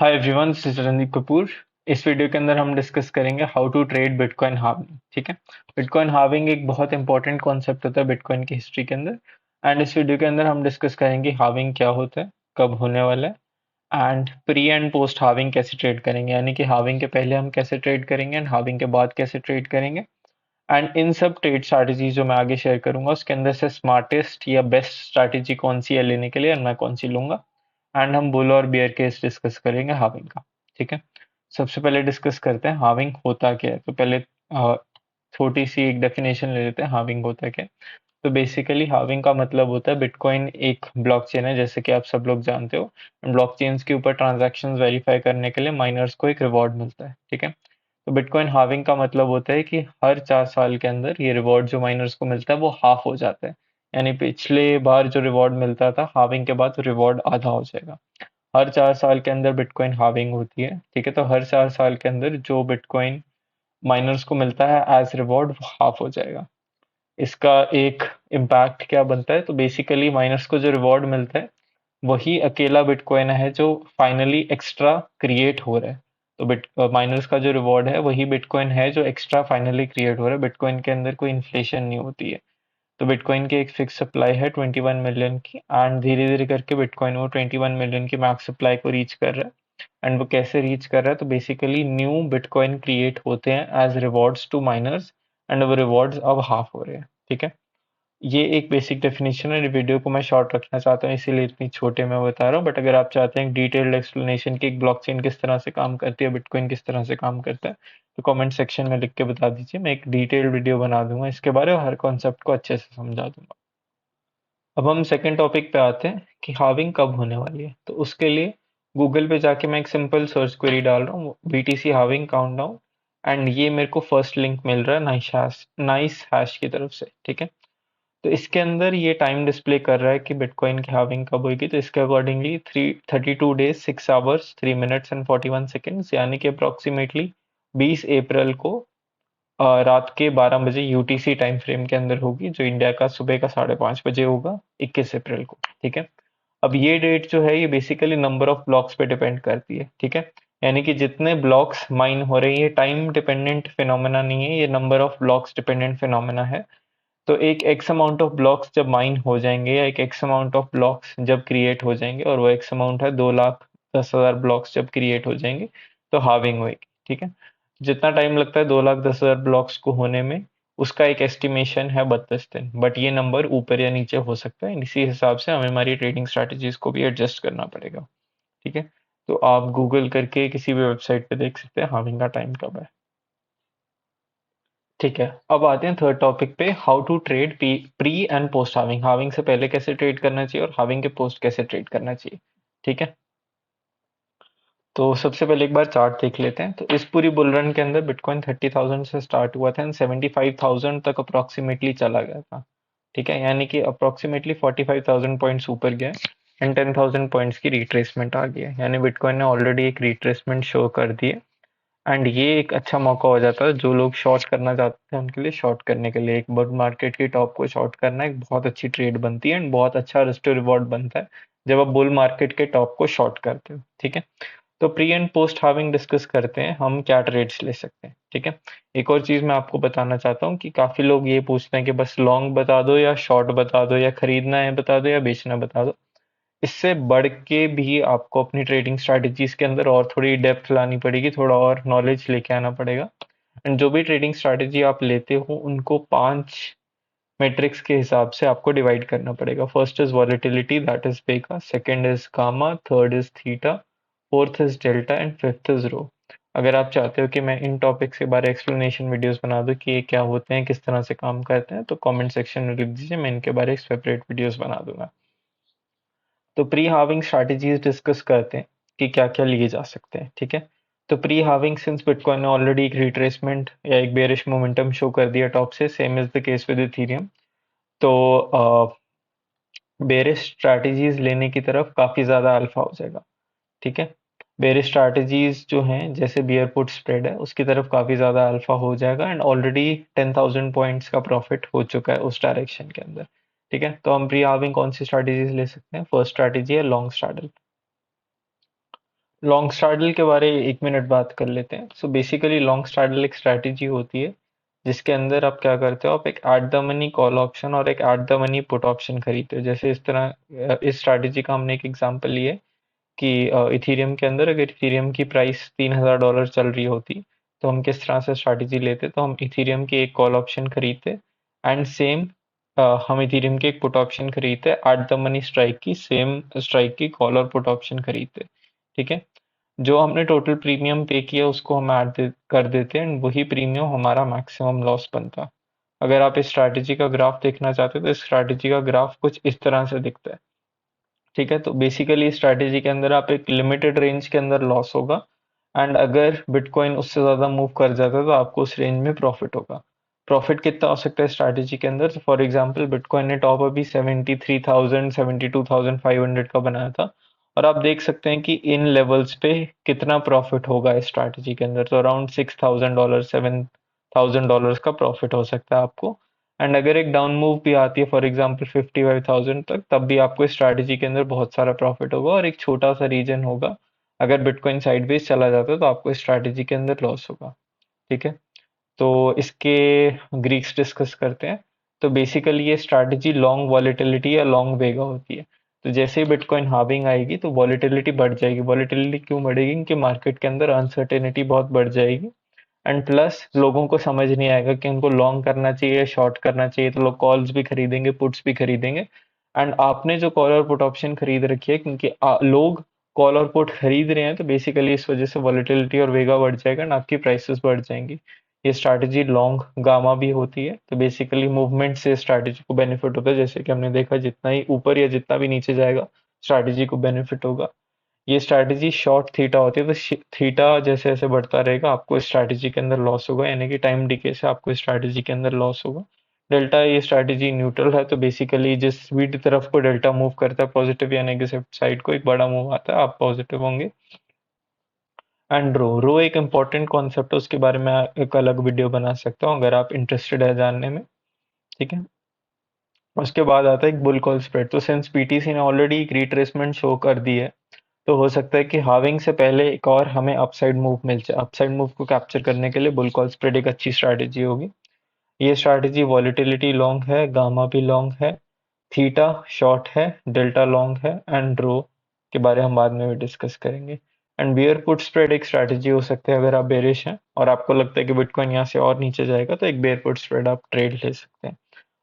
Hi everyone, this is Randeep Kapoor. इस video के अंदर हम डिस्कस करेंगे how to trade bitcoin halving. ठीक है। बिटकॉइन हार्विंग एक बहुत इंपॉर्टेंट कॉन्सेप्ट होता है बिटकॉइन की हिस्ट्री के अंदर। एंड इस वीडियो के अंदर हम डिस्कस करेंगे हार्विंग क्या होता है, कब होने वाला है, and pre and post halving कैसे ट्रेड करेंगे, यानी कि हार्विंग के पहले हम कैसे ट्रेड करेंगे एंड हार्विंग के बाद कैसे ट्रेड करेंगे। एंड इन सब ट्रेड स्ट्रैटेजी जो मैं आगे शेयर करूंगा उसके अंदर से स्मार्टेस्ट या बेस्ट स्ट्रैटेजी कौन सी है लेने के लिए, और मैं कौन सी लूंगा। एंड हम बुल और बियर केस डिस्कस करेंगे हार्विंग का। ठीक है। सबसे पहले डिस्कस करते हैं हार्विंग होता क्या है। तो पहले छोटी सी एक डेफिनेशन ले लेते हैं हार्विंग होता क्या है। तो बेसिकली हार्विंग का मतलब होता है बिटकॉइन एक ब्लॉकचेन है, जैसे कि आप सब लोग जानते हो। ब्लॉकचेन्स के ऊपर ट्रांजैक्शंस वेरीफाई करने के लिए माइनर्स को एक रिवॉर्ड मिलता है। ठीक है। तो बिटकॉइन हार्विंग का मतलब होता है कि हर 4 साल के अंदर ये रिवॉर्ड जो माइनर्स को मिलता है वो हाफ हो जाता है। यानी पिछले बार जो रिवॉर्ड मिलता था हार्विंग के बाद रिवॉर्ड आधा हो जाएगा। हर 4 साल के अंदर बिटकॉइन हार्विंग होती है। ठीक है। तो हर 4 साल के अंदर जो बिटकॉइन माइनर्स को मिलता है एज रिवॉर्ड वो हाफ हो जाएगा। इसका एक इम्पैक्ट क्या बनता है, तो बेसिकली माइनर्स को जो रिवॉर्ड मिलता है वही अकेला बिटकॉइन है जो फाइनली एक्स्ट्रा क्रिएट हो रहा है। तो बिट माइनर्स का जो रिवॉर्ड है वही बिटकॉइन है जो एक्स्ट्रा फाइनली क्रिएट हो रहा है। बिटकॉइन के अंदर कोई इन्फ्लेशन नहीं होती है। तो बिटकॉइन की एक फिक्स सप्लाई है 21 मिलियन की, एंड धीरे धीरे करके बिटकॉइन वो 21 मिलियन की मैक्स सप्लाई को रीच कर रहा है। एंड वो कैसे रीच कर रहा है, तो बेसिकली न्यू बिटकॉइन क्रिएट होते हैं as rewards to miners, and वो रिवॉर्ड्स अब हाफ हो रहे हैं। ठीक है। ये एक बेसिक डेफिनेशन है। वीडियो को मैं शॉर्ट रखना चाहता हूँ इसीलिए इतनी छोटे में बता रहा हूँ, बट अगर आप चाहते हैं डिटेल्ड एक्सप्लेनेशन की एक ब्लॉकचेन किस तरह से काम करती है, बिटकॉइन किस तरह से काम करता है, तो कमेंट सेक्शन में लिख के बता दीजिए। मैं एक डिटेल्ड वीडियो बना दूंगा इसके बारे में, हर कॉन्सेप्ट को अच्छे से समझा दूंगा। अब हम सेकंड टॉपिक पे आते हैं कि हार्विंग कब होने वाली है। तो उसके लिए गूगल पे जाके मैं एक सिंपल सर्च क्वेरी डाल रहा हूँ, बीटीसी हार्विंग काउंटडाउन, एंड ये मेरे को फर्स्ट लिंक मिल रहा है नाइस हैश की तरफ से। ठीक है। तो इसके अंदर ये टाइम डिस्प्ले कर रहा है कि बिटकॉइन की हार्विंग कब होगी। तो इसके accordingly 32 days 6 hours 3 minutes and 41 seconds, यानी कि अप्रोक्सीमेटली 20 अप्रैल को रात के 12 बजे यूटीसी टाइम फ्रेम के अंदर होगी, जो इंडिया का सुबह का 5:30 बजे होगा 21 अप्रैल को। ठीक है। अब ये डेट जो है ये बेसिकली नंबर ऑफ ब्लॉक्स पे डिपेंड करती है। ठीक है। यानी कि जितने ब्लॉक्स माइन हो रहे हैं, ये टाइम डिपेंडेंट फिनोमेना नहीं है, ये number of blocks dependent phenomena है। तो एक एक्स अमाउंट ऑफ ब्लॉक्स जब माइन हो जाएंगे, या एक एक्स अमाउंट ऑफ ब्लॉक्स जब क्रिएट हो जाएंगे, और वो एक्स अमाउंट है 2,10,000 ब्लॉक्स जब क्रिएट हो जाएंगे, तो हार्विंग होगी। ठीक है। जितना टाइम लगता है 2,10,000 ब्लॉक्स को होने में, उसका एक एस्टिमेशन है 32 दिन, बट ये नंबर ऊपर या नीचे हो सकता है। इसी हिसाब से हमें हमारी ट्रेडिंग स्ट्रैटेजीज को भी एडजस्ट करना पड़ेगा। ठीक है। तो आप गूगल करके किसी भी वेबसाइट पे देख सकते हैं हार्विंग का टाइम कब है। ठीक है। अब आते हैं थर्ड टॉपिक पे, how to trade pre and post halving. Halving से पहले कैसे ट्रेड करना चाहिए और हार्विंग के पोस्ट कैसे ट्रेड करना चाहिए। ठीक है। तो सबसे पहले एक बार चार्ट देख लेते हैं। तो इस पूरी बुल रन के अंदर बिटकॉइन 30,000 से स्टार्ट हुआ था एंड 75,000 तक अप्रोक्सीमेटली चला गया था। ठीक है। यानी कि अप्रोक्सीमेटली 45,000 पॉइंट्स ऊपर गया एंड 10,000 पॉइंट्स की रिट्रेसमेंट आ गई है। यानी बिटकॉइन ने ऑलरेडी एक रिट्रेसमेंट शो कर दी है। एंड ये एक अच्छा मौका हो जाता है जो लोग शॉर्ट करना चाहते हैं उनके लिए, शॉर्ट करने के लिए एक बुल मार्केट की टॉप को शॉर्ट करना एक बहुत अच्छी ट्रेड बनती है एंड बहुत अच्छा रिस्क टू रिवॉर्ड बनता है जब आप बुल मार्केट के टॉप को शॉर्ट करते हो। ठीक है। तो pre and post halving discuss करते हैं हम क्या ट्रेड्स ले सकते हैं। ठीक है। एक और चीज मैं आपको बताना चाहता हूँ कि काफी लोग ये पूछते हैं कि बस लॉन्ग बता दो या शॉर्ट बता दो, या खरीदना है बता दो या बेचना बता दो। इससे बढ़ के भी आपको अपनी ट्रेडिंग स्ट्रैटेजीज के अंदर और थोड़ी डेप्थ लानी पड़ेगी, थोड़ा और नॉलेज लेके आना पड़ेगा। एंड जो भी ट्रेडिंग स्ट्रैटेजी आप लेते हो उनको 5 मेट्रिक्स के हिसाब से आपको डिवाइड करना पड़ेगा। First is volatility, that is vega. Second is gamma, third is theta, fourth is delta and fifth is rho. अगर आप चाहते हो कि मैं इन टॉपिक्स के बारे एक्सप्लेनेशन वीडियोस बना दूं कि ये क्या होते हैं, किस तरह से काम करते हैं, तो कमेंट सेक्शन में लिख दीजिए, मैं इनके बारे में सेपरेट वीडियोस बना दूंगा। तो प्री हार्विंग स्ट्रैटेजीज डिस्कस करते हैं कि क्या क्या लिए जा सकते हैं। ठीक है। तो प्री हार्विंग, सिंस बिटकॉइन ने ऑलरेडी एक रिट्रेसमेंट या एक बेरिश मोमेंटम शो कर दिया टॉप से, same is the case with Ethereum. तो बेरिश स्ट्रैटेजीज लेने की तरफ काफी ज्यादा अल्फा हो जाएगा। ठीक है। बेरिश स्ट्रैटेजीज जो हैं जैसे बियर पुट स्प्रेड है उसकी तरफ काफी ज्यादा अल्फा हो जाएगा, एंड ऑलरेडी 10,000 पॉइंट्स का प्रॉफिट हो चुका है उस डायरेक्शन के अंदर। ठीक है। तो हम प्री हार्विंग कौन सी स्ट्रैटेजीज ले सकते हैं। फर्स्ट स्ट्रैटेजी है लॉन्ग स्ट्रैडल। लॉन्ग स्ट्रैडल के बारे 1 मिनट बात कर लेते हैं। सो बेसिकली लॉन्ग स्ट्रैडल एक स्ट्रैटेजी होती है जिसके अंदर आप क्या करते हो, आप एक at the money call option और एक at the money put option खरीदते हो। जैसे इस तरह इस स्ट्रैटेजी का हमने एक एग्जांपल लिए कि इथेरियम के अंदर अगर इथेरियम की प्राइस $3000 चल रही होती तो हम किस तरह से स्ट्रैटेजी लेते, तो हम इथेरियम की एक कॉल ऑप्शन खरीदते एंड सेम हम इथेरियम के एक पुट ऑप्शन खरीदते एट द मनी स्ट्राइक की, सेम स्ट्राइक की कॉल और पुट ऑप्शन खरीदते। ठीक है, जो हमने टोटल प्रीमियम पे किया उसको हम कर देते हैं एंड वही प्रीमियम हमारा मैक्सिमम लॉस बनता है। अगर आप इस स्ट्रैटेजी का ग्राफ देखना चाहते हो तो इस स्ट्रैटेजी का ग्राफ कुछ इस तरह से दिखता है। ठीक है, तो बेसिकली इस स्ट्रैटेजी के अंदर आप एक लिमिटेड रेंज के अंदर लॉस होगा एंड अगर बिटकॉइन उससे ज़्यादा मूव कर जाता है तो आपको उस रेंज में प्रॉफिट होगा। प्रॉफिट कितना हो सकता है स्ट्रैटेजी के अंदर, फॉर एग्जांपल बिटकॉइन ने टॉप अभी 73,000 72,500 का बनाया था और आप देख सकते हैं कि इन लेवल्स पे कितना प्रॉफिट होगा इस स्ट्रैटेजी के अंदर, तो अराउंड $6,000 $7,000 का प्रॉफिट हो सकता है आपको। एंड अगर एक डाउन मूव भी आती है फॉर एग्जांपल 55,000 तक, तब भी आपको इस स्ट्रैटेजी के अंदर बहुत सारा प्रॉफिट होगा और एक छोटा सा रीजन होगा अगर बिटकॉइन साइडवेज चला जाता है तो आपको इस स्ट्रैटेजी के अंदर लॉस होगा। ठीक है, तो इसके ग्रीक्स डिस्कस करते हैं। तो बेसिकली ये स्ट्रैटेजी लॉन्ग वॉलेटिलिटी या लॉन्ग वेगा होती है। तो जैसे ही बिटकॉइन हार्विंग आएगी तो वॉलेटिलिटी बढ़ जाएगी। वॉलेटिलिटी क्यों बढ़ेगी, क्योंकि मार्केट के अंदर अनसर्टेनिटी बहुत बढ़ जाएगी एंड प्लस लोगों को समझ नहीं आएगा कि उनको लॉन्ग करना चाहिए शॉर्ट करना चाहिए, तो लोग कॉल्स भी खरीदेंगे पुट्स भी खरीदेंगे। एंड आपने जो कॉल और पुट ऑप्शन खरीद रखी है क्योंकि लोग कॉल और पुट खरीद रहे हैं तो बेसिकली इस वजह से वॉलेटिलिटी और वेगा बढ़ जाएगा एंड आपकी प्राइसेस बढ़ जाएंगी। ये स्ट्रैटेजी लॉन्ग गामा भी होती है, तो बेसिकली मूवमेंट से स्ट्रैटेजी को बेनिफिट होता है। जैसे कि हमने देखा जितना ही ऊपर या जितना भी नीचे जाएगा स्ट्रैटेजी को बेनिफिट होगा। ये स्ट्रैटेजी शॉर्ट थीटा होती है, तो थीटा जैसे जैसे बढ़ता रहेगा आपको इस स्ट्रैटेजी के अंदर लॉस होगा, यानी कि टाइम डिके से आपको इस स्ट्रैटेजी के अंदर लॉस होगा। डेल्टा ये स्ट्रैटेजी न्यूट्रल है, तो बेसिकली जिस स्पीड की तरफ को डेल्टा मूव करता है पॉजिटिव या नेगेटिव साइड को, एक बड़ा मूव आता है आप पॉजिटिव होंगे। एंड रो रो एक इंपॉर्टेंट कॉन्सेप्ट है, उसके बारे में एक अलग वीडियो बना सकता हूँ अगर आप इंटरेस्टेड है जानने में। ठीक है, उसके बाद आता है एक बुल कॉल स्प्रेड। तो सिंस पीटीसी ने ऑलरेडी एक रिट्रेसमेंट शो कर दी है तो हो सकता है कि हाविंग से पहले एक और हमें अपसाइड मूव मिल जाए। अपसाइड मूव को कैप्चर करने के लिए बुल कॉल स्प्रेड एक अच्छी स्ट्रैटेजी होगी। ये स्ट्रैटेजी वॉलेटिलिटी लॉन्ग है, गामा भी लॉन्ग है, थीटा शॉर्ट है, डेल्टा लॉन्ग है एंड रो के बारे हम बाद में भी डिस्कस करेंगे। एंड बियर पुट स्प्रेड एक स्ट्रैटेजी हो सकता है अगर आप बेरिश हैं और आपको लगता है कि बिटकॉइन यहाँ से और नीचे जाएगा तो एक बियर पुट स्प्रेड आप ट्रेड ले सकते हैं।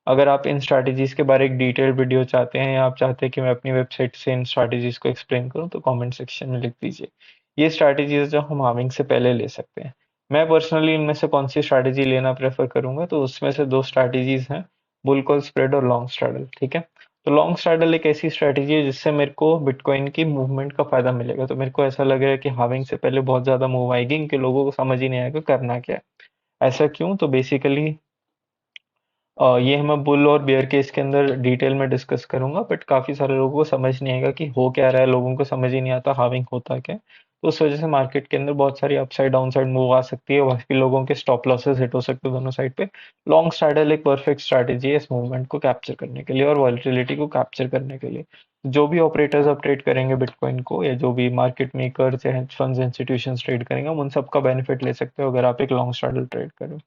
अगर आप इन स्ट्रैटेजीज के बारे एक डिटेल वीडियो चाहते हैं या आप चाहते हैं कि मैं अपनी वेबसाइट से इन स्ट्रैटेजीज को एक्सप्लेन करूं तो कमेंट सेक्शन में लिख दीजिए। ये स्ट्रैटेजीज जो हम हार्विंग से पहले ले सकते हैं। मैं पर्सनली इनमें से कौन सी स्ट्रैटेजी लेना प्रेफर करूंगा, तो उसमें से दो स्ट्रैटेजीज हैं, बुल कॉल स्प्रेड और लॉन्ग स्ट्रैडल। ठीक है, तो लॉन्ग स्ट्रैडल एक ऐसी स्ट्रैटेजी है जिससे मेरे को बिटकॉइन की मूवमेंट का फायदा मिलेगा। तो मेरे को ऐसा लग रहा है कि हार्विंग से पहले बहुत ज्यादा मूव आएगी क्योंकि लोगों को समझ ही नहीं आएगा करना क्या है। ऐसा क्यों, तो बेसिकली ये मैं बुल और बेयर केस के अंदर डिटेल में डिस्कस करूंगा, बट काफी सारे लोगों को समझ नहीं आएगा कि हो क्या रहा है, लोगों को समझ ही नहीं आता हाविंग होता क्या है। तो उस वजह से मार्केट के अंदर बहुत सारी अपसाइड डाउनसाइड मूव आ सकती है, बाकी लोगों के स्टॉप लॉसेस हिट हो सकते हैं दोनों साइड पे। लॉन्ग स्ट्रैडल एक परफेक्ट स्ट्रैटेजी है इस मूवमेंट को कैप्चर करने के लिए और वॉलिटिलिटी को कैप्चर करने के लिए। जो भी ऑपरेटर्स अब ट्रेड करेंगे बिटकॉइन को या जो भी मार्केट मेकर्स या हेज फंड्स इंस्टीट्यूशन ट्रेड करेंगे, हम उन सबका बेनिफिट ले सकते हो अगर आप एक लॉन्ग स्ट्रैडल ट्रेड करें।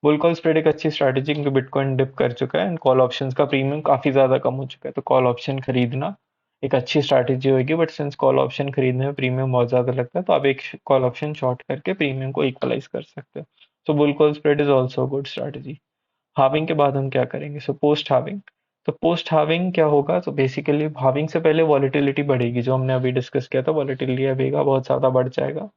बुल कॉल स्प्रेड एक अच्छी स्ट्रैटेजी क्योंकि बिटकॉइन डिप कर चुका है एंड कॉल ऑप्शंस का प्रीमियम काफी ज्यादा कम हो चुका है, तो कॉल ऑप्शन खरीदना एक अच्छी स्ट्रैटेजी होगी। बट सिंस कॉल ऑप्शन खरीदने में प्रीमियम बहुत ज्यादा लगता है तो आप एक कॉल ऑप्शन शॉर्ट करके प्रीमियम को इक्वलाइज कर सकते हो। So bull call spread is also good strategy. Halving के बाद हम क्या करेंगे, सो पोस्ट हाविंग। तो पोस्ट हाविंग क्या होगा, तो बेसिकली हाविंग से पहले वॉलिटिलिटी बढ़ेगी, जो हमने अभी डिस्कस किया था, वॉलिटिलिटी बढ़ेगा बहुत ज्यादा बढ़ जाएगा।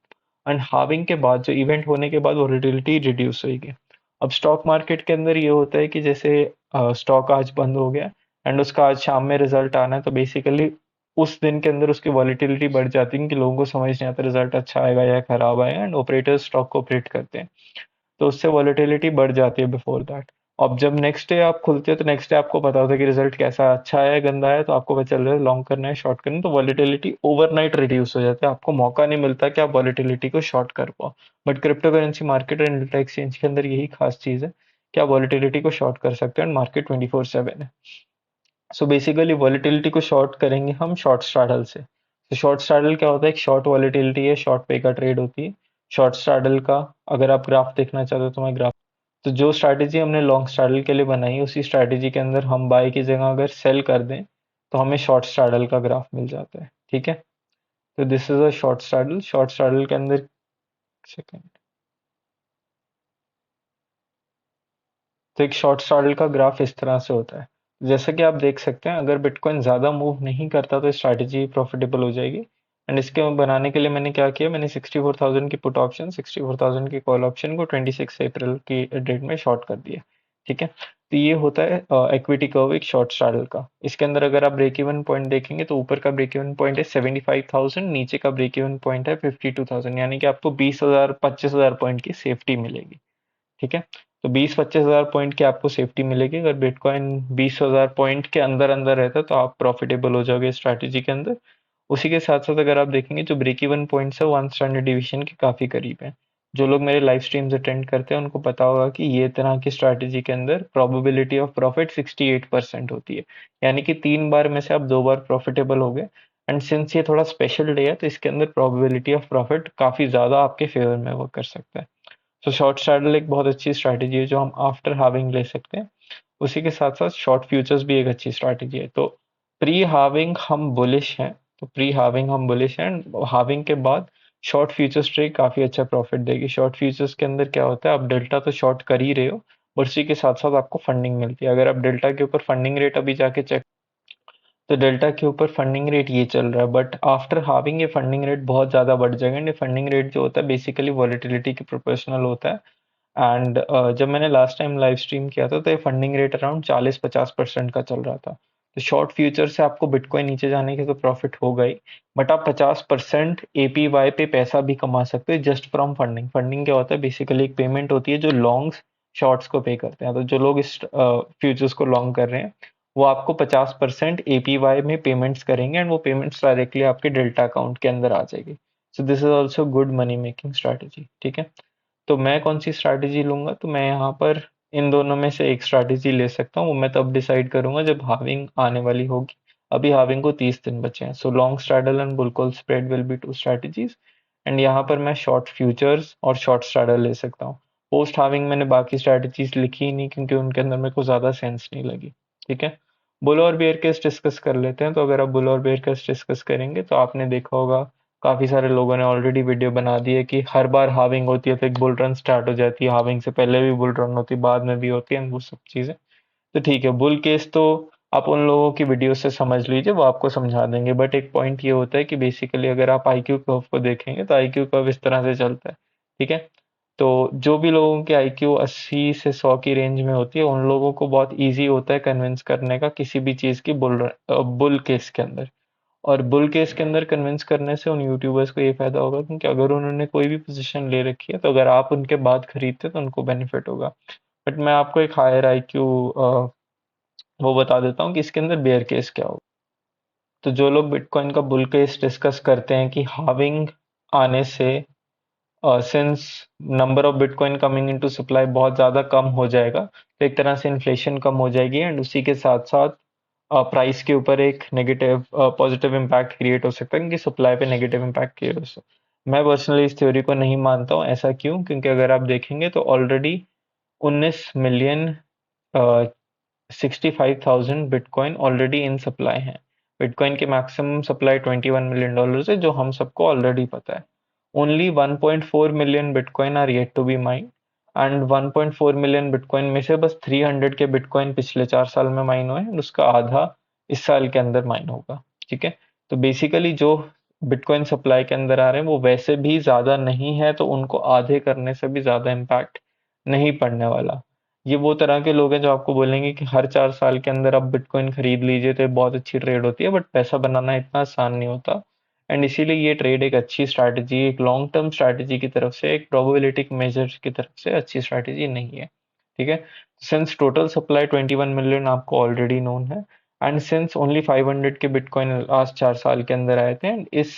एंड हाविंग के बाद जो इवेंट होने के बाद वॉलिटिलिटी रिड्यूस होगी। अब स्टॉक मार्केट के अंदर ये होता है कि जैसे स्टॉक आज बंद हो गया एंड उसका आज शाम में रिजल्ट आना है, तो बेसिकली उस दिन के अंदर उसकी वॉलिटिलिटी बढ़ जाती है कि लोगों को समझ नहीं आता रिजल्ट अच्छा आएगा या खराब आएगा एंड ऑपरेटर्स स्टॉक को ऑपरेट करते हैं, तो उससे वॉलेटिलिटी बढ़ जाती है बिफोर दैट। अब जब नेक्स्ट डे आप खुलते हो तो नेक्स्ट डे आपको पता होता है कि रिजल्ट कैसा अच्छा है गंदा है, तो आपको पता चल रहा है लॉन्ग करना है शॉर्ट करना है, तो वॉलेटिलिटी ओवरनाइट रिड्यूस हो जाता है, आपको मौका नहीं मिलता कि आप वॉलेटिलिटी को शॉर्ट कर पाओ। बट क्रिप्टो करेंसी मार्केट और इंडिया एक्सचेंज के अंदर यही खास चीज है कि आप वॉलेटिलिटी को शॉर्ट कर सकते हैं एंड मार्केट 24/7 है। सो बेसिकली वॉलेटिलिटी को शॉर्ट करेंगे हम शॉर्ट स्ट्रैडल से। तो शॉर्ट स्ट्रैडल क्या होता है? एक शॉर्ट वॉलेटिलिटी है, शॉर्ट पे का ट्रेड होती है शॉर्ट स्ट्रैडल का। अगर आप ग्राफ देखना चाहते हो तो मैं ग्राफ, तो जो स्ट्रैटेजी हमने लॉन्ग स्ट्रैडल के लिए बनाई उसी स्ट्रैटेजी के अंदर हम बाय की जगह अगर सेल कर दें तो हमें शॉर्ट स्ट्रैडल का ग्राफ मिल जाता है। ठीक है, तो this is a short straddle. Short straddle के अंदर, सेकंड, तो एक शॉर्ट स्ट्रैडल का ग्राफ इस तरह से होता है। जैसा कि आप देख सकते हैं, अगर बिटकॉइन ज़्यादा मूव नहीं करता तो स्ट्रैटेजी प्रॉफिटेबल हो जाएगी। एंड इसके बनाने के लिए मैंने क्या किया, मैंने 64,000 की पुट ऑप्शन, 64,000 की कॉल ऑप्शन को 26 अप्रैल की डेट में शॉर्ट कर दिया। ठीक है, तो ये होता है इक्विटी कर्व एक शॉर्ट स्ट्रैडल का। इसके अंदर अगर आप ब्रेक इवन पॉइंट देखेंगे तो ऊपर का ब्रेक इवन पॉइंट है 75,000, नीचे का ब्रेक इवन पॉइंट है 52,000, यानी कि आपको 20,000 25,000 पॉइंट की सेफ्टी मिलेगी। ठीक है, तो 20-25 हजार पॉइंट की आपको सेफ्टी मिलेगी। अगर बिटकॉइन 20,000 पॉइंट के अंदर अंदर रहता है तो आप प्रॉफिटेबल हो जाओगे स्ट्रैटेजी के अंदर। उसी के साथ साथ अगर आप देखेंगे जो ब्रेक इवन पॉइंट्स है 1 स्टैंडर्ड डिवीजन के काफी करीब है। जो लोग मेरे लाइव स्ट्रीम्स अटेंड करते हैं उनको पता होगा कि ये तरह की स्ट्रैटेजी के अंदर प्रोबेबिलिटी ऑफ प्रॉफिट 68% होती है, यानी कि 3 बार में से आप 2 बार प्रॉफिटेबल हो गए। एंड सिंस ये थोड़ा स्पेशल डे है तो इसके अंदर प्रोबेबिलिटी ऑफ प्रॉफिट काफी ज्यादा आपके फेवर में वर्क कर सकता है। तो शॉर्ट स्ट्रैडल एक बहुत अच्छी स्ट्रैटेजी है जो हम आफ्टर हाविंग ले सकते हैं। उसी के साथ साथ शॉर्ट फ्यूचर्स भी एक अच्छी स्ट्रैटेजी है। तो प्री हाविंग हम बुलिश हैं, तो प्री हाविंग हम बुलिश हैं, हाविंग के बाद शॉर्ट फ्यूचर्स ट्रेड काफी अच्छा प्रॉफिट देगी। शॉर्ट फ्यूचर्स के अंदर क्या होता है, आप डेल्टा तो शॉर्ट कर ही रहे हो और उसी के साथ साथ आपको फंडिंग मिलती है। अगर आप डेल्टा के ऊपर फंडिंग रेट अभी जाके चेक, तो डेल्टा के ऊपर फंडिंग रेट ये चल रहा है, बट आफ्टर हाविंग ये फंडिंग रेट बहुत ज़्यादा बढ़ जाएगा। एंड ये फंडिंग रेट जो होता है बेसिकली वॉलेटिलिटी के प्रोपोर्शनल होता है। एंड जब मैंने लास्ट टाइम लाइव स्ट्रीम किया था तो ये फंडिंग रेट अराउंड 40-50% का चल रहा था। तो शॉर्ट फ्यूचर से आपको बिटकॉइन नीचे जाने के तो प्रॉफिट होगा ही, बट आप 50% एपीवाई पे पैसा भी कमा सकते हैं जस्ट फ्रॉम फंडिंग। फंडिंग क्या होता है, बेसिकली एक पेमेंट होती है जो लॉन्ग्स शॉर्ट्स को पे करते हैं। तो जो लोग इस फ्यूचर्स को लॉन्ग कर रहे हैं वो आपको 50% एपीवाई में पेमेंट्स करेंगे एंड वो पेमेंट्स डायरेक्टली आपके डेल्टा अकाउंट के अंदर आ जाएगी। So this is also good money making strategy. ठीक है, तो मैं कौन सी स्ट्रैटेजी लूंगा, तो मैं यहाँ पर इन दोनों में से एक स्ट्रैटेजी ले सकता हूँ। वो मैं तब डिसाइड करूंगा जब हाविंग आने वाली होगी। अभी हाविंग को 30 दिन बचे हैं। So long straddle and bull call spread will be two strategies. And यहाँ पर मैं शॉर्ट फ्यूचर्स और शॉर्ट स्ट्रैडल ले सकता हूँ। पोस्ट हाविंग मैंने बाकी स्ट्रैटेजीज लिखी ही नहीं क्योंकि उनके अंदर मेरे को ज्यादा सेंस नहीं लगी। ठीक है, बुल और बेयर केस डिस्कस कर लेते हैं। तो अगर आप बुल और बेयर केस डिस्कस करेंगे तो आपने देखा होगा काफी सारे लोगों ने ऑलरेडी वीडियो बना दी है कि हर बार हाविंग होती है तो एक बुल रन स्टार्ट हो जाती है, हाविंग से पहले भी बुल रन होती है, बाद में भी होती है, वो सब चीजें। तो ठीक है, बुल केस तो आप उन लोगों की वीडियो से समझ लीजिए, वो आपको समझा देंगे। बट एक पॉइंट ये होता है कि बेसिकली अगर आप आईक्यू कर्व को देखेंगे तो आईक्यू कर्व इस तरह से चलता है। ठीक है, तो जो भी लोगों की आईक्यू 80 से 100 की रेंज में होती है उन लोगों को बहुत इजी होता है कन्विंस करने का किसी भी चीज की बुल केस के अंदर। और बुल केस के अंदर कन्विंस करने से उन यूट्यूबर्स को ये फायदा होगा क्योंकि अगर उन्होंने कोई भी पोजीशन ले रखी है तो अगर आप उनके बाद खरीदते तो उनको बेनिफिट होगा। बट मैं आपको एक हायर आईक्यू वो बता देता हूँ कि इसके अंदर बेयर केस क्या होगा। तो जो लोग बिटकॉइन का बुल केस डिस्कस करते हैं कि हाविंग आने से since number of bitcoin coming into supply बहुत ज़्यादा कम हो जाएगा, तो एक तरह से इन्फ्लेशन कम हो जाएगी एंड उसी के साथ साथ प्राइस के ऊपर एक नेगेटिव पॉजिटिव इम्पैक्ट क्रिएट हो सकता है क्योंकि सप्लाई पे नेगेटिव इम्पैक्ट क्रिएट हो सकता है। मैं पर्सनली इस थ्योरी को नहीं मानता हूँ। ऐसा क्यों? क्योंकि अगर आप देखेंगे तो already 19 million 65,000 bitcoin already in supply हैं। बिटकॉइन की मैक्सिमम सप्लाई $21 मिलियन है जो हम सबको ऑलरेडी पता है। Only 1.4 million bitcoin are yet to be mined and 1.4 million bitcoin में से बस 300 के बिटकॉइन पिछले 4 साल में माइन हुए हैं, उसका आधा इस साल के अंदर माइन होगा। ठीक है, तो बेसिकली जो बिटकॉइन सप्लाई के अंदर आ रहे हैं वो वैसे भी ज्यादा नहीं है, तो उनको आधे करने से भी ज्यादा इम्पैक्ट नहीं पड़ने वाला। ये वो तरह के लोग हैं जो आपको बोलेंगे कि हर 4 साल के अंदर आप बिटकॉइन खरीद लीजिए तो ये बहुत अच्छी ट्रेड होती है, बट पैसा बनाना इतना आसान नहीं होता। एंड इसीलिए ये ट्रेड एक अच्छी स्ट्रैटेजी, एक लॉन्ग टर्म स्ट्रैटेजी की तरफ से, एक प्रोबेबिलिटी मेजर की तरफ से अच्छी स्ट्रैटेजी नहीं है। ठीक है, सिंस टोटल सप्लाई 21 मिलियन आपको ऑलरेडी नोन है एंड सिंस ओनली 500 के बिटकॉइन लास्ट 4 साल के अंदर आए थे एंड इस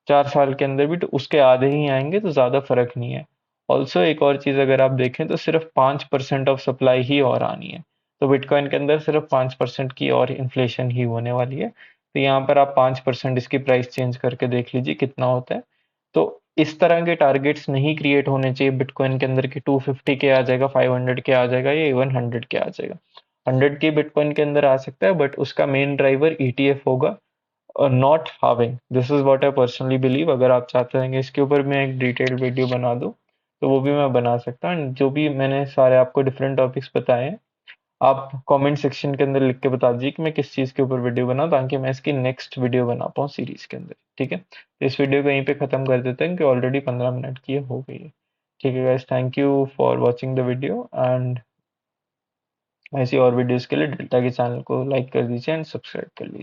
4 साल के अंदर भी तो उसके आधे ही आएंगे तो ज्यादा फर्क नहीं है। ऑल्सो एक और चीज अगर आप देखें तो सिर्फ 5% ऑफ सप्लाई ही और आनी है। तो बिटकॉइन के अंदर सिर्फ 5% की और इन्फ्लेशन ही होने वाली है। तो यहाँ पर आप 5% इसकी प्राइस चेंज करके देख लीजिए कितना होता है। तो इस तरह के टारगेट्स नहीं क्रिएट होने चाहिए बिटकॉइन के अंदर कि 250 के आ जाएगा, 500 के आ जाएगा या इवन 100 के आ जाएगा। 100 के बिटकॉइन के अंदर आ सकता है, बट उसका मेन ड्राइवर ETF होगा और not having. This is what I personally believe. अगर आप चाहते हैं कि इसके ऊपर मैं एक डिटेल्ड वीडियो बना दूं तो वो भी मैं बना सकता हूँ। जो भी मैंने सारे आपको डिफरेंट टॉपिक्स बताए हैं, आप कमेंट सेक्शन के अंदर लिख के बता दीजिए कि मैं किस चीज़ के ऊपर वीडियो बनाऊं, ताकि मैं इसकी नेक्स्ट वीडियो बना पाऊँ सीरीज के अंदर। ठीक है, तो इस वीडियो को यहीं पे ख़त्म कर देते हैं कि ऑलरेडी 15 मिनट की ये हो गई है। ठीक है guys, thank you for watching the video, and ऐसी और वीडियोज़ के लिए डेल्टा के चैनल को लाइक कर दीजिए एंड सब्सक्राइब कर लीजिए।